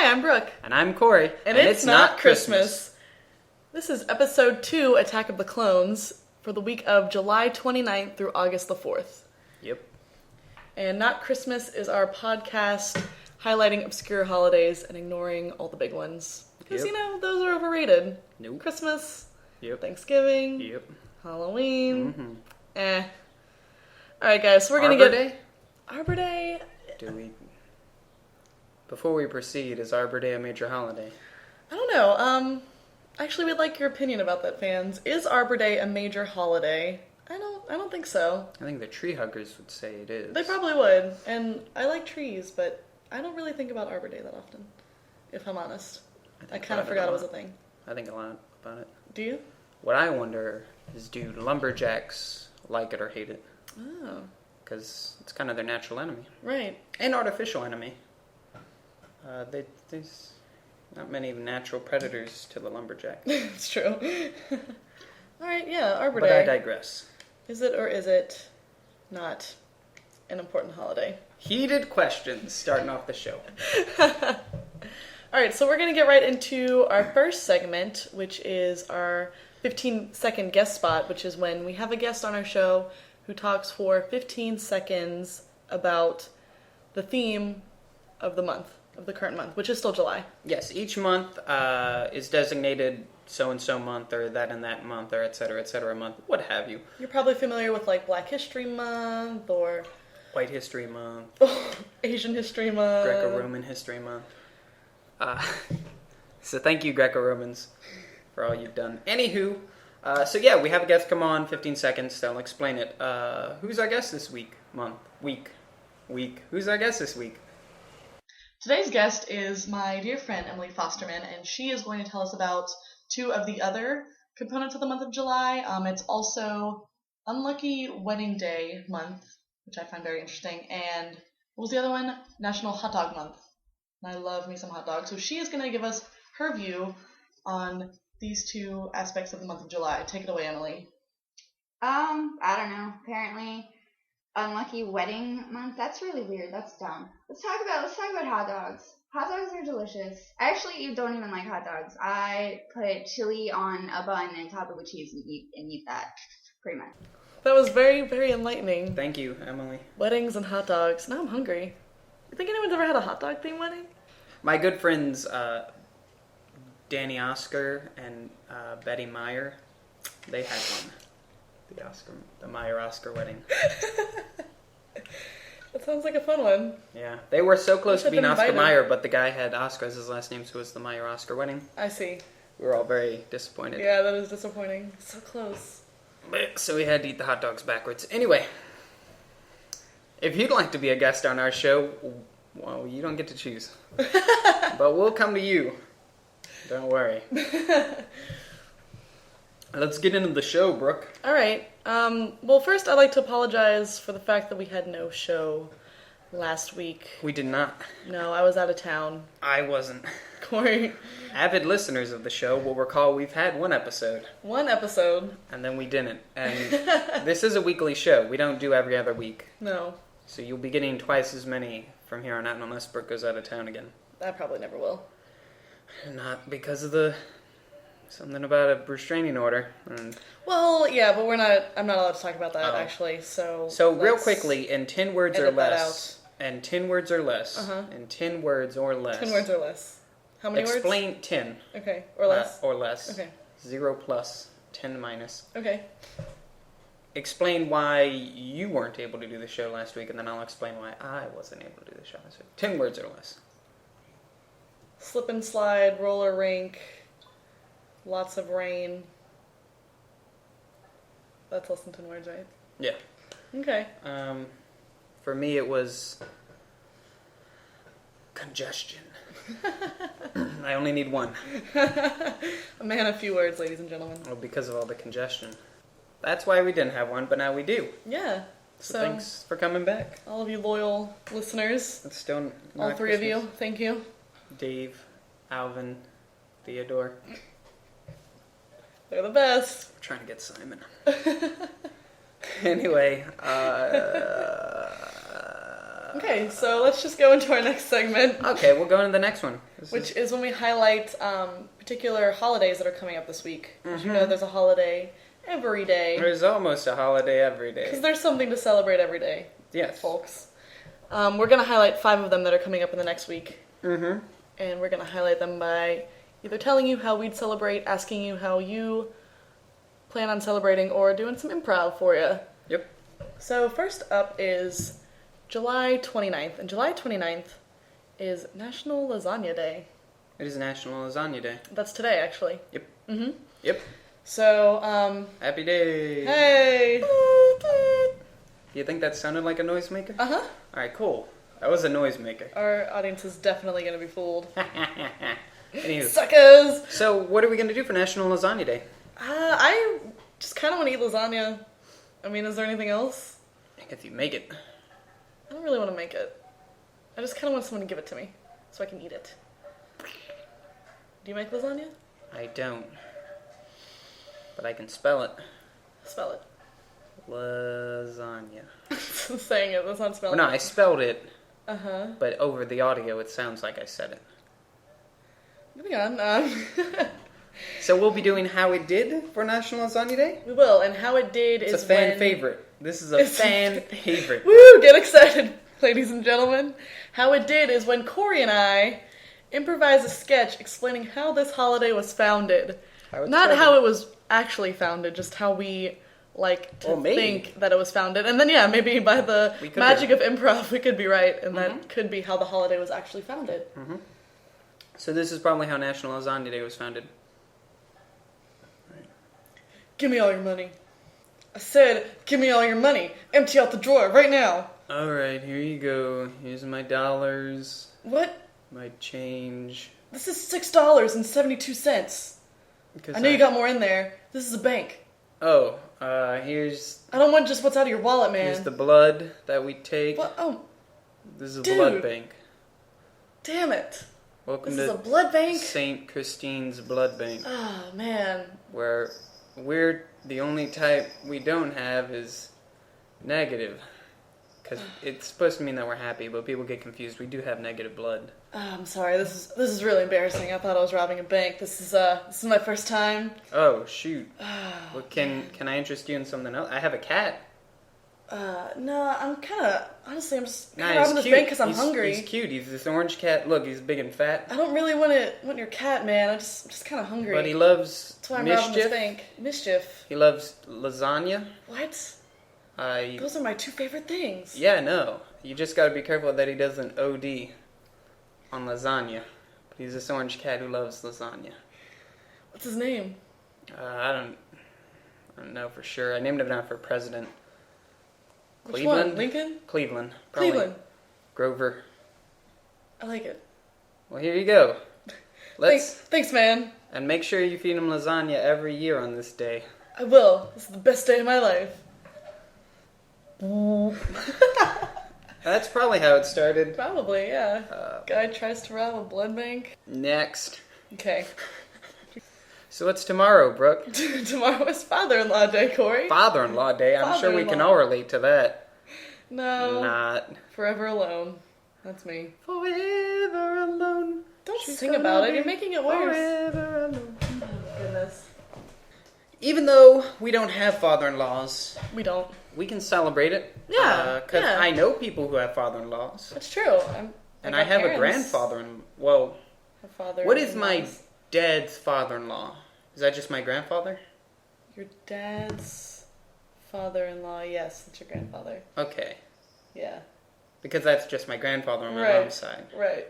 Hi, I'm Brooke. And I'm Corey. And it's not Christmas. This is episode 2, Attack of the Clones, for the week of July 29th through August the 4th. Yep. And Not Christmas is our podcast highlighting obscure holidays and ignoring all the big ones. Because, those are overrated. Nope. Christmas. Yep. Thanksgiving. Yep. Halloween. Alright, guys, so we're going to get... Arbor Day? Before we proceed, is Arbor Day a major holiday? I don't know. Actually, we'd like your opinion about that, fans. Is Arbor Day a major holiday? I don't think so. I think the tree huggers would say it is. They probably would. And I like trees, but I don't really think about Arbor Day that often, if I'm honest. I kind of forgot it was a thing. I think a lot about it. Do you? What I wonder is, do lumberjacks like it or hate it? Oh. Because it's kind of their natural enemy. Right. And artificial enemy. There's not many natural predators to the lumberjack. It's true. Alright, yeah, Arbor Day. But I digress. Is it or is it not an important holiday? Heated questions starting off the show. Alright, so we're going to get right into our first segment, which is our 15-second guest spot, which is when we have a guest on our show who talks for 15 seconds about the theme of the month, of the current month, which is still July. Yes, each month is designated so-and-so month, or that and that month, or et cetera month, what have you. You're probably familiar with, like, Black History Month, or... White History Month. Asian History Month. Greco-Roman History Month. So thank you, Greco-Romans, for all you've done. Anywho, so yeah, we have a guest come on, 15 seconds, so I'll explain it. Who's our guest this week? Week. Who's our guest this week? Today's guest is my dear friend, Emily Faustermann, and she is going to tell us about two of the other components of the month of July. It's also Unlucky Wedding Day month, which I find very interesting, and what was the other one? National Hot Dog Month. And I love me some hot dogs. So she is going to give us her view on these two aspects of the month of July. Take it away, Emily. I don't know. Apparently, Unlucky Wedding Month. That's really weird. That's dumb. Let's talk about hot dogs. Hot dogs are delicious. I actually don't even like hot dogs. I put chili on a bun and top it with cheese and eat that, pretty much. That was very, very enlightening. Thank you, Emily. Weddings and hot dogs. Now I'm hungry. You think anyone's ever had a hot dog themed wedding? My good friends, Danny Oscar and Betty Meyer, they had one. The Meyer-Oscar wedding. That sounds like a fun one. Yeah. They were so close to being Oscar invited. Meyer, but the guy had Oscar as his last name, so it was the Meyer-Oscar wedding. I see. We were all very disappointed. Yeah, that is disappointing. So close. So we had to eat the hot dogs backwards. Anyway, if you'd like to be a guest on our show, well, you don't get to choose. But we'll come to you. Don't worry. Let's get into the show, Brooke. All right. Well, first, I'd like to apologize for the fact that we had no show last week. We did not. No, I was out of town. I wasn't. Corey. Avid listeners of the show will recall we've had one episode. One episode. And then we didn't. And this is a weekly show. We don't do every other week. No. So you'll be getting twice as many from here on out unless Brooke goes out of town again. I probably never will. Not because of something about a restraining order. Well, yeah, but I'm not allowed to talk about that, actually, so real quickly, in 10 words or less. And 10 words or less. Uh-huh. In 10 words or less. 10 words or less. How many words? Explain 10. Okay, or less. Or less. Okay. 0 plus, 10 minus. Okay. Explain why you weren't able to do the show last week, and then I'll explain why I wasn't able to do the show last week. 10 words or less. Slip and slide, roller rink, lots of rain. That's less than 10 words, right? Yeah. Okay. For me, it was congestion. I only need one. A man of few words, ladies and gentlemen. Well, because of all the congestion. That's why we didn't have one, but now we do. Yeah. So thanks for coming back. All of you loyal listeners. It's still all three Christmas. Of you, thank you. Dave, Alvin, Theodore. They're the best. We're trying to get Simon. Anyway, Okay, so let's just go into our next segment. Okay, we'll go into the next one. Which is when we highlight particular holidays that are coming up this week. As you know, there's a holiday every day. There's almost a holiday every day. Because there's something to celebrate every day. Yes. Folks. We're going to highlight 5 of them that are coming up in the next week. Mm-hmm. And we're going to highlight them by either telling you how we'd celebrate, asking you how you plan on celebrating, or doing some improv for you. Yep. So first up is July 29th. And July 29th is National Lasagna Day. It is National Lasagna Day. That's today, actually. Yep. Mm-hmm. Yep. So, Happy day. Hey! Do you think that sounded like a noisemaker? Uh-huh. Alright, cool. That was a noisemaker. Our audience is definitely going to be fooled. Anywho. Suckers! So, what are we going to do for National Lasagna Day? I just kind of want to eat lasagna. I mean, is there anything else? If you make it. I don't really want to make it. I just kind of want someone to give it to me so I can eat it. Do you make lasagna? I don't. But I can spell it. Spell it. Lasagna. Saying it, that's not spelling Well, no, I spelled it. Uh-huh. But over the audio, it sounds like I said it. Moving on. So we'll be doing How It Did for National Lasagna Day? We will, and how it did It's is a fan when... favorite. This is a fan favorite. Woo! Get excited, ladies and gentlemen. How it did is when Corey and I improvised a sketch explaining how this holiday was founded. Not how it was actually founded, just how we like to think that it was founded. And then, yeah, maybe by the magic of improv, we could be right, and that could be how the holiday was actually founded. Mm-hmm. So this is probably how National Lasagna Day was founded. Give me all your money. I said, give me all your money. Empty out the drawer right now. Alright, here you go. Here's my dollars. What? My change. This is $6.72. I know you got more in there. This is a bank. Oh, here's... I don't want just what's out of your wallet, man. Here's the blood that we take. What? Oh. This is a Dude. blood bank. Damn it. Welcome This to is a blood bank? St. Christine's Blood Bank. Oh, man. Where we're the only type we don't have is negative. Because it's supposed to mean that we're happy, but people get confused. We do have negative blood. Oh, I'm sorry. This is really embarrassing. I thought I was robbing a bank. This is my first time. Oh, shoot. Oh, Well, can I interest you in something else? I have a cat. No, I'm kind of... Honestly, I'm just Nah, kind of robbing this bank because I'm hungry. He's cute. He's this orange cat. Look, he's big and fat. I don't really want your cat, man. I'm just kind of hungry. But he loves That's why I'm robbing this mischief. bank. Mischief. He loves lasagna. What? I Those are my 2 favorite things. Yeah, no. You just gotta be careful that he doesn't OD on lasagna. But he's this orange cat who loves lasagna. What's his name? I don't know for sure. I named him after president. Which Cleveland? one? Lincoln? Cleveland. Probably. Cleveland. Grover. I like it. Well, here you go. Thanks, man. And make sure you feed him lasagna every year on this day. I will. This is the best day of my life. That's probably how it started. Probably, yeah. Guy tries to rob a blood bank. Next. Okay. So what's tomorrow, Brooke? Tomorrow is Father-in-Law Day, Corey. Father-in-law Day. I'm sure we can Father-in-law. all relate to that. No. Not. Forever alone. That's me. Forever alone. Don't She's sing gonna about it. be You're making it worse. Forever alone. Oh, goodness. Even though we don't have father-in-laws, We don't. we can celebrate it. Yeah, Because yeah. I know people who have father-in-laws. That's true. And I have a grandfather. Well, what is my dad's father-in-law? Is that just my grandfather? Your dad's father-in-law. Yes, that's your grandfather. Okay. Yeah. Because that's just my grandfather on my Right. mom's side. Right.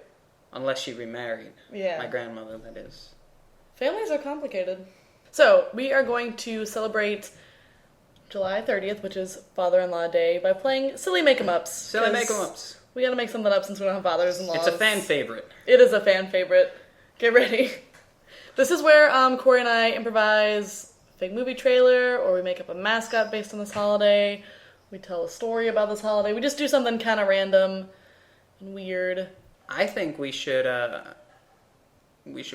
Unless she remarried. Yeah. My grandmother, that is. Families are complicated. So, we are going to celebrate July 30th, which is Father-in-Law Day, by playing Silly Make-em-Ups. Silly 'cause Make-em-Ups. We gotta make something up since we don't have fathers-in-laws. It's a fan favorite. It is a fan favorite. Get ready. This is where Corey and I improvise a fake movie trailer, or we make up a mascot based on this holiday. We tell a story about this holiday. We just do something kind of random and weird. I think we should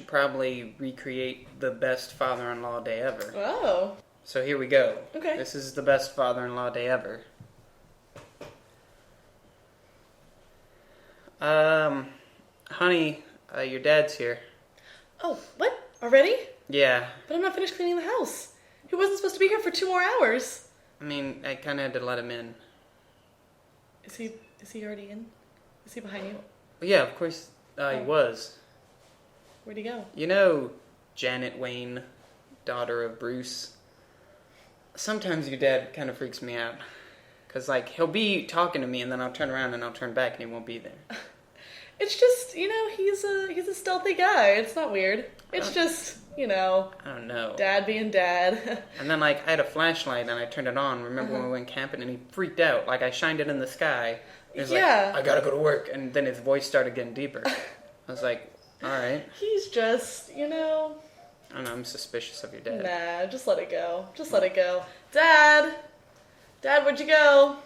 probably recreate the best father-in-law day ever. Oh. So here we go. Okay. This is the best father-in-law day ever. Honey, your dad's here. Oh, what? Already? Yeah. But I'm not finished cleaning the house. He wasn't supposed to be here for 2 more hours. I mean, I kind of had to let him in. Is he already in? Is he behind you? Well, yeah, of course he was. Where'd he go? You know Janet Wayne, daughter of Bruce? Sometimes your dad kind of freaks me out. Because, like, he'll be talking to me, and then I'll turn around and I'll turn back, and he won't be there. It's just, he's a stealthy guy. It's not weird. It's just, I don't know. dad being dad. And then, like, I had a flashlight, and I turned it on. Remember when we went camping, and he freaked out. Like, I shined it in the sky. He was like, I gotta go to work. And then his voice started getting deeper. I was like, all right. He's just, I don't know, I'm suspicious of your dad. Nah, just let it go. Just let it go. Dad, where'd you go?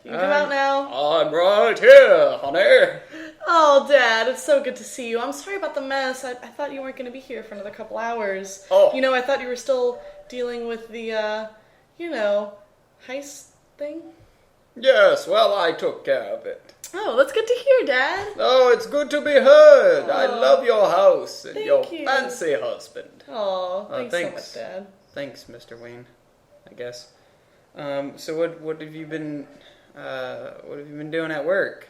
You can come out now. I'm right here, honey. Oh, Dad, it's so good to see you. I'm sorry about the mess. I thought you weren't going to be here for another couple hours. Oh. I thought you were still dealing with the, heist thing. Yes, well, I took care of it. Oh, that's good to hear, Dad. Oh, it's good to be heard. I love your house and your you. fancy husband. Oh, thanks so thanks. much, Dad. Thanks, Mr. Wayne, I guess. So what have you been doing at work?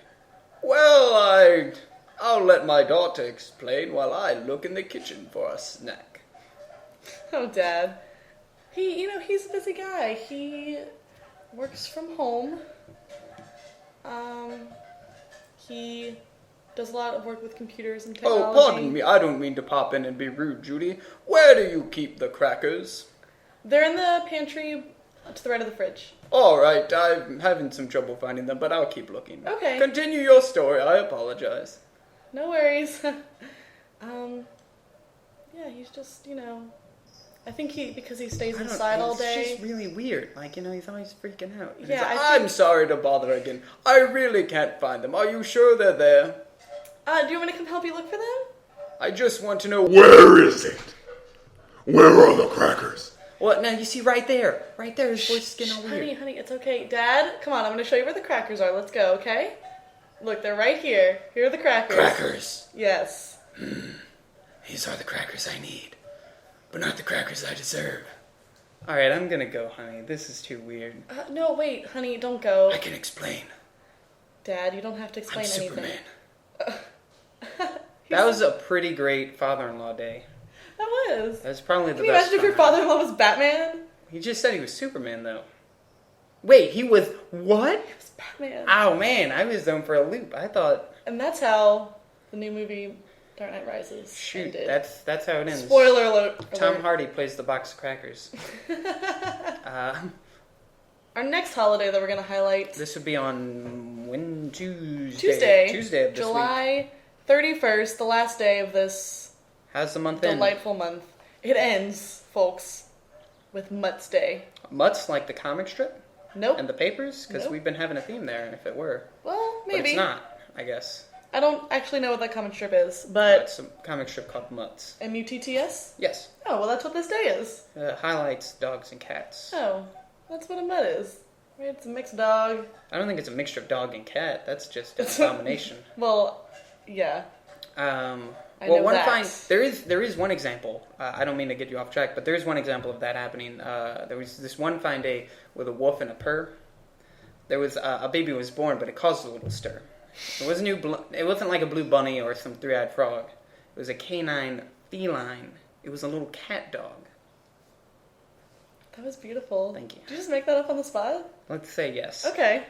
Well, I'll let my daughter explain while I look in the kitchen for a snack. Oh, Dad. He's a busy guy. He works from home. He does a lot of work with computers and technology. Oh, pardon me. I don't mean to pop in and be rude, Judy. Where do you keep the crackers? They're in the pantry to the right of the fridge. All right, I'm having some trouble finding them, but I'll keep looking. Okay. Continue your story. I apologize. No worries. Yeah, he's just, I think because he stays inside all day. It's just really weird. Like, he's always freaking out. And Yeah, he's like, I think- I'm sorry to bother again. I really can't find them. Are you sure they're there? Do you want me to come help you look for them? I just want to know Where is it? Where are the crackers? What? Now, you see right there. Right there, his voice is getting all weird. Honey, it's okay. Dad, come on, I'm going to show you where the crackers are. Let's go, okay? Look, they're right here. Here are the crackers. Crackers. Yes. These are the crackers I need, but not the crackers I deserve. All right, I'm gonna go, honey. This is too weird. No, wait, honey, don't go. I can explain. Dad, you don't have to explain I'm anything. Superman. That was a pretty great father-in-law day. That was. That's probably the Can you best. imagine if your father-in-law was Batman? He just said he was Superman, though. Wait, he was what? He was Batman. Oh man, I was thrown for a loop. I thought. And that's how the new movie Dark Knight Rises Shoot, ended. that's how it ends. Spoiler alert. Tom Hardy plays the box of crackers. Our next holiday that we're going to highlight. This would be on Tuesday. Tuesday of this July week. 31st, the last day of this How's the month end? delightful month. It ends, folks, with Mutts Day. Mutts like the comic strip Nope. and the papers? Because Nope. we've been having a theme there, if it were. Well, maybe. But it's not, I guess. I don't actually know what that comic strip is, But but it's a comic strip called Mutts. Mutts? Yes. Oh, well, that's what this day is. Highlights dogs and cats. Oh, that's what a mutt is. Right? It's a mixed dog. I don't think it's a mixture of dog and cat. That's just an abomination. Well, yeah. I know one that. there is one example. I don't mean to get you off track, but there is one example of that happening. There was this one fine day with a wolf and a purr. There was a baby was born, but it caused a little stir. It wasn't it wasn't like a blue bunny or some three-eyed frog. It was a canine feline. It was a little cat dog. That was beautiful. Thank you. Did you just make that up on the spot? Let's say yes. Okay.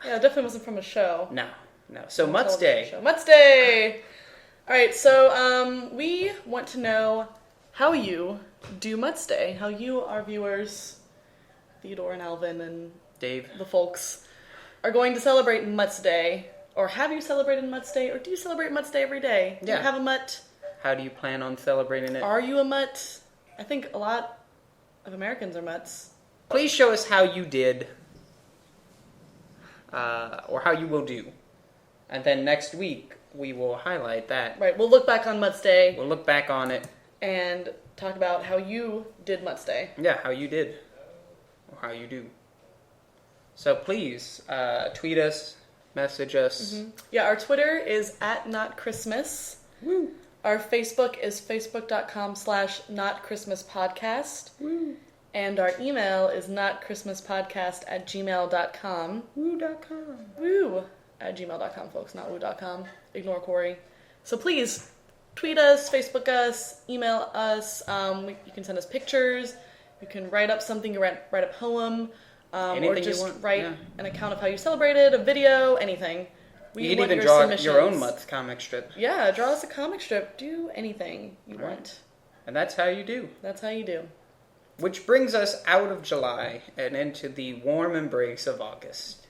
Yeah, it definitely wasn't from a show. No. So Mutts Day. Mutts Day! Alright, so we want to know how you do Mutts Day. How you, our viewers, Theodore and Alvin and Dave. the folks, are going to celebrate Mutts Day. Or have you celebrated Mutts Day? Or do you celebrate Mutts Day every day? Do Yeah. you have a mutt? How do you plan on celebrating it? Are you a mutt? I think a lot of Americans are mutts. Please show us how you did, or how you will do. And then next week, we will highlight that. Right, we'll look back on Mutts Day We'll look back on it. and talk about how you did Mutts Day. Yeah, how you did. Or how you do. So please, tweet us, Message us. Yeah, our Twitter is @NotChristmas. Woo. Our Facebook is facebook.com/NotChristmasPodcast. Woo. And our email is notchristmaspodcast@gmail.com. Woo.com. Woo! @gmail.com, folks, not woo.com. Ignore Corey. So please, tweet us, Facebook us, email us. You can send us pictures. You can write up something, you write a poem. Or Anything just you want, write yeah. an account of how you celebrated, a video, anything. You can want even draw submissions. your own month comic strip. Yeah, draw us a comic strip. Do anything you All right. want. And that's how you do. That's how you do. Which brings us out of July and into the warm embrace of August.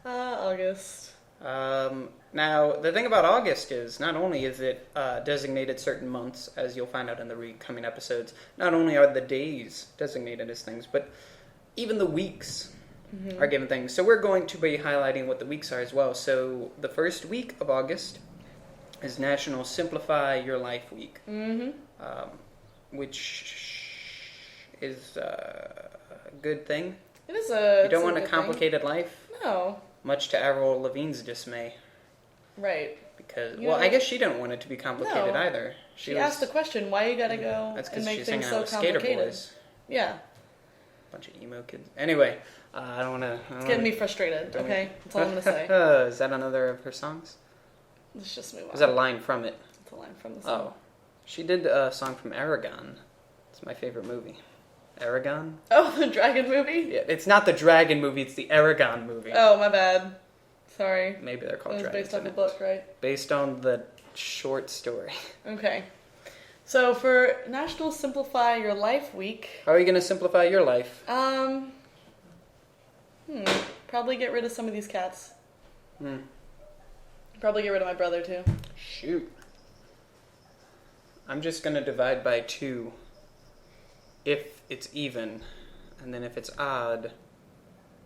August. Now, the thing about August is, not only is it designated certain months, as you'll find out in the coming episodes, not only are the days designated as things, but even the weeks are given things. So we're going to be highlighting what the weeks are as well. So the first week of August is National Simplify Your Life Week, which is a good thing. It is a... You don't want a complicated life, No. much to Avril Lavigne's dismay. Right. Because, You well, know- I guess she didn't want it to be complicated No. either. She asked the question, why you gotta go That's and because make she's things hanging out so with skater complicated? boys. Yeah. Bunch of emo kids. Anyway, I don't want to... It's getting me frustrated, okay? That's all I'm gonna say. Is that another of her songs? Let's just move on. Is that a line from it? It's a line from the song. Oh. She did a song from Aragon. It's my favorite movie. Aragon? Oh, the dragon movie? Yeah, it's not the dragon movie, it's the Aragon movie. Oh, my bad. Sorry. Maybe they're It called was dragons. based off in a it. book, right? Based on the short story. Okay. So for National Simplify Your Life Week, How are you going to simplify your life? probably get rid of some of these cats. Hmm. Probably get rid of my brother too. Shoot. I'm just going to divide by 2 if it's even. And then if it's odd,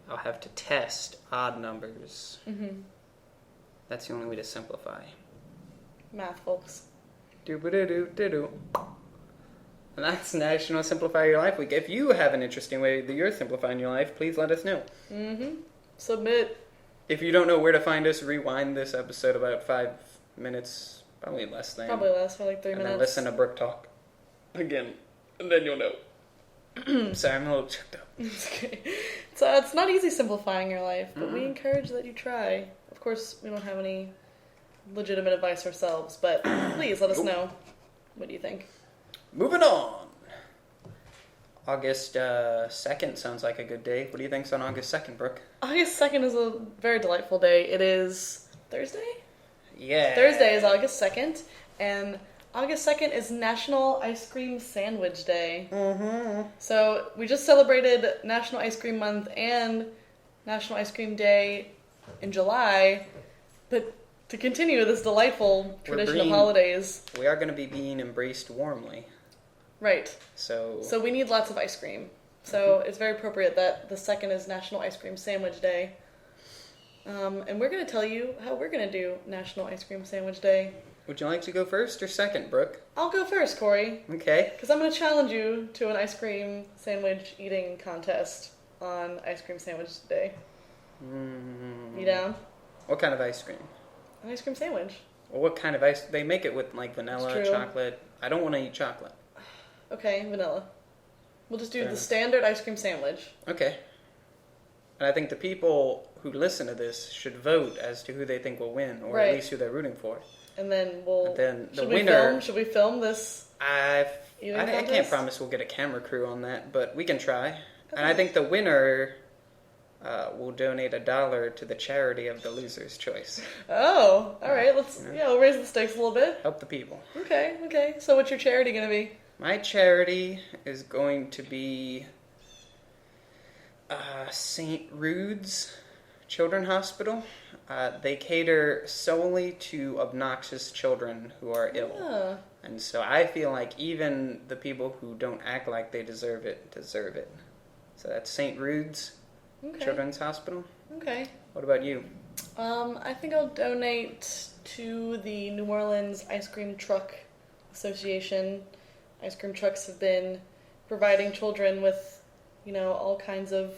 I'll have to test odd numbers. That's the only way to simplify. Math, folks. Do-ba-do-do-do-do. And that's National Simplify Your Life Week. If you have an interesting way that you're simplifying your life, please let us know. Submit. If you don't know where to find us, rewind this episode about 5 minutes, probably less than. Probably last for like 3 And minutes. then listen to Brooke talk again, and then you'll know. Sorry, I'm a little choked up. It's okay. So it's not easy simplifying your life, but we encourage that you try. Of course, we don't have any legitimate advice ourselves, but please let us know. What do you think? Moving on. August 2nd sounds like a good day. What do you think's on August 2nd, Brooke? August 2nd is a very delightful day. It is Thursday? Yeah. Thursday is August 2nd, and August 2nd is National Ice Cream Sandwich Day. So we just celebrated National Ice Cream Month and National Ice Cream Day in July, but to continue this delightful tradition of holidays. We are going to be being embraced warmly. Right. So So we need lots of ice cream. So it's very appropriate that the 2nd is National Ice Cream Sandwich Day. And we're going to tell you how we're going to do National Ice Cream Sandwich Day. would you like to go first or second, Brooke? I'll go first, Corey, Okay. because I'm going to challenge you to an ice cream sandwich eating contest on Ice Cream Sandwich Day. You down? What kind of ice cream? An ice cream sandwich. Well, what kind of ice? They make it with like vanilla, It's true. chocolate. I don't want to eat chocolate. Okay, vanilla. We'll just do Fair the enough. standard ice cream sandwich. Okay. And I think the people who listen to this should vote as to who they think will win, or Right. at least who they're rooting for. And then we'll... And then the should winner- Should we film this? I Eating can't contest? promise we'll get a camera crew on that, but we can try. And I think the winner will donate $1 to the charity of the loser's choice. Oh, all right. We'll raise the stakes a little bit. Help the people. Okay. So what's your charity going to be? My charity is going to be St. Rude's Children's Hospital. They cater solely to obnoxious children who are ill. Ah, And so I feel like even the people who don't act like they deserve it, deserve it. So that's St. Rude's okay. Children's Hospital. Okay. What about you? I think I'll donate to the New Orleans Ice Cream Truck Association. Ice cream trucks have been providing children with, all kinds of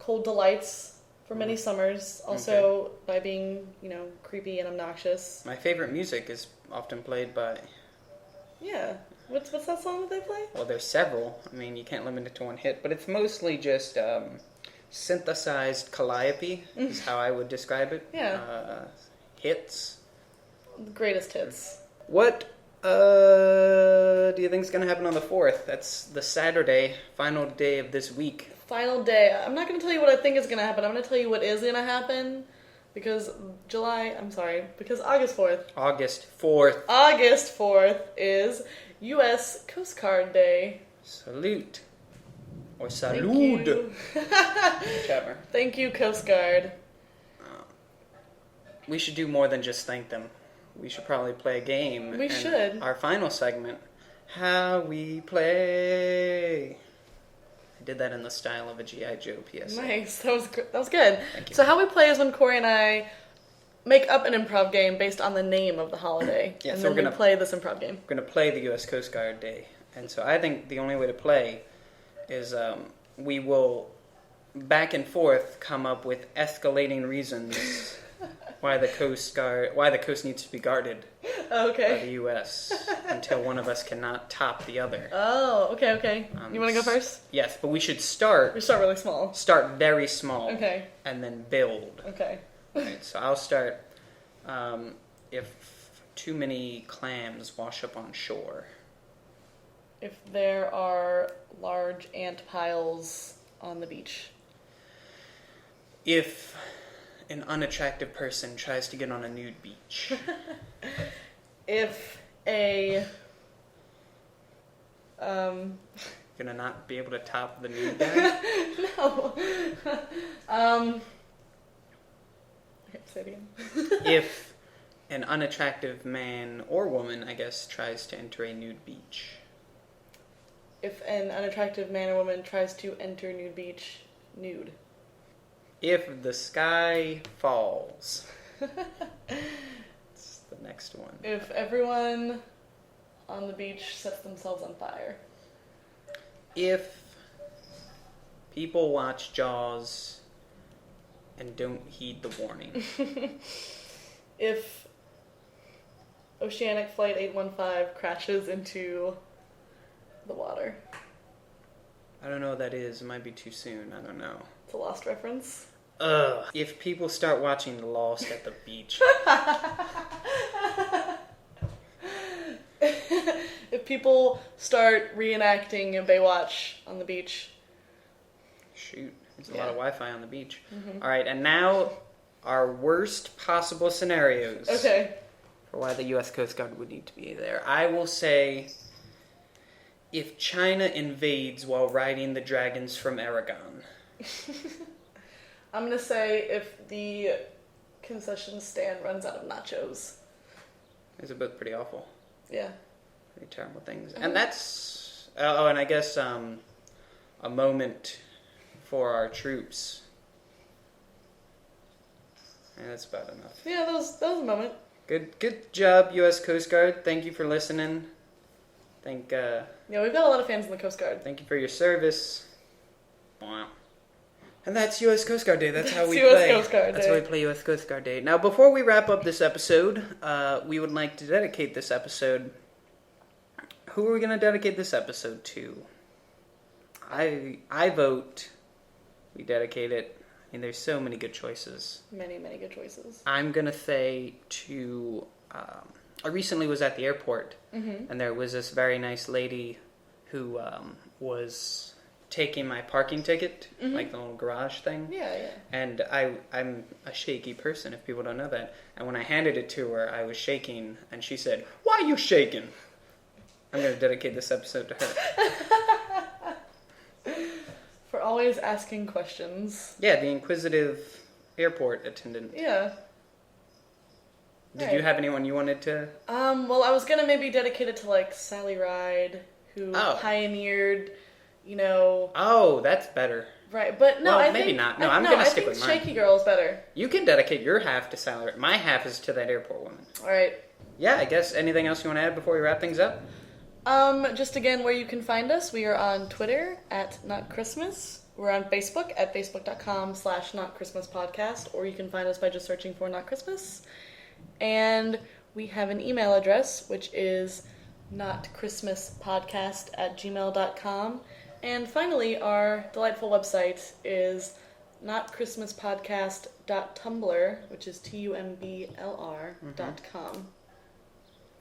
cold delights for many summers. Also by being, creepy and obnoxious. My favorite music is often played by... Yeah. What's that song that they play? Well, there's several. I mean, you can't limit it to one hit, but it's mostly just synthesized calliope is how I would describe it. Yeah. Hits. The greatest hits. What do you think is going to happen on the 4th? That's the Saturday, final day of this week. Final day. I'm not going to tell you what I think is going to happen. I'm going to tell you what is going to happen. Because August 4th. August 4th. August 4th is U.S. Coast Guard Day. Salute. Or Thank salud. you. Whichever. Thank you, Coast Guard. We should do more than just thank them. We should probably play a game. We should. Our final segment, How We Play. I did that in the style of a G.I. Joe PSA. Nice. That was good. Thank you. So how we play is when Corey and I make up an improv game based on the name of the holiday. Yeah, and so then we're we gonna- play this improv game. We're going to play the U.S. Coast Guard Day. And so I think the only way to play is we will back and forth come up with escalating reasons why the coast needs to be guarded by the Okay. U.S. until one of us cannot top the other. Oh, okay. You want to go first? Yes, but we should We start start really small. very small. Okay. And then build. Okay. Alright, so I'll start. If too many clams wash up on shore. If there are large ant piles on the beach. If an unattractive person tries to get on a nude beach. If a Gonna not be able to top the nude guy? no. Okay, say it again. If an unattractive man or woman, I guess, tries to enter a nude beach. If an unattractive man or woman tries to enter nude beach nude. If the sky falls. It's the next one. If everyone on the beach sets themselves on fire. If people watch Jaws and don't heed the warning. If Oceanic Flight 815 crashes into the water. I don't know what that is. It might be too soon. I don't know. It's a Lost reference. Ugh. If people start watching Lost at the beach. If people start reenacting Baywatch on the beach. Shoot. There's a Yeah. lot of Wi-Fi on the beach. All right, and now our worst possible scenarios Okay. for why the U.S. Coast Guard would need to be there. I will say if China invades while riding the dragons from Aragon. I'm gonna say if the concession stand runs out of nachos. These are both pretty awful. Yeah. Pretty terrible things. And that's... Oh, and I guess a moment for our troops. And that's about enough. Yeah, that was a moment. Good job, U.S. Coast Guard. Thank you for listening. Yeah, we've got a lot of fans in the Coast Guard. Thank you for your service. Wow. And that's U.S. Coast Guard Day. That's how we US play. Coast Guard That's Day. how we play U.S. Coast Guard Day. Now, before we wrap up this episode, we would like to dedicate this episode. Who are we going to dedicate this episode to? I vote we dedicate it. I mean, there's so many good choices. Many, many good choices. I'm going to say to... I recently was at the airport, and there was this very nice lady who was taking my parking ticket, like the little garage thing. Yeah. And I'm a shaky person, if people don't know that. And when I handed it to her, I was shaking, and she said, "Why are you shaking?" I'm going to dedicate this episode to her. For always asking questions. Yeah, the inquisitive airport attendant. Yeah. Did you have anyone you wanted to... Well, I was gonna maybe dedicate it to, like, Sally Ride, who Oh. pioneered, you know... Oh, that's better. Right, but no, Well, I maybe think... not. No, I'm gonna stick with mine. Shaky Girl is better. You can dedicate your half to Sally. My half is to that airport woman. Alright. Yeah, I guess anything else you want to add before we wrap things up? Just again, where you can find us, we are on Twitter, @NotChristmas. We're on Facebook at facebook.com/notchristmaspodcast, or you can find us by just searching for Not Christmas. And we have an email address, which is notchristmaspodcast@gmail.com. And finally, our delightful website is notchristmaspodcast.tumblr, which is TUMBLR.com.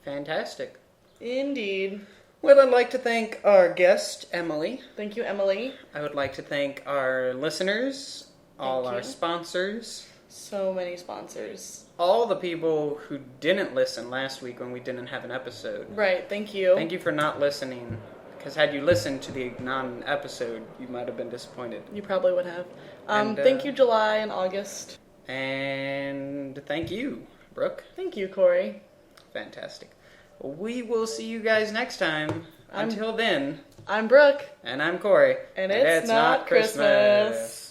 Fantastic. Indeed. Well, I'd like to thank our guest, Emily. Thank you, Emily. I would like to thank our listeners, all Thank our you. sponsors, So many sponsors. all the people who didn't listen last week when we didn't have an episode. Right, thank you. Thank you for not listening, because had you listened to the non-episode, you might have been disappointed. You probably would have. And, Thank you, July and August. And thank you, Brooke. Thank you, Corey. Fantastic. We will see you guys next time. Until then, I'm Brooke. and I'm Corey. And it's not Christmas.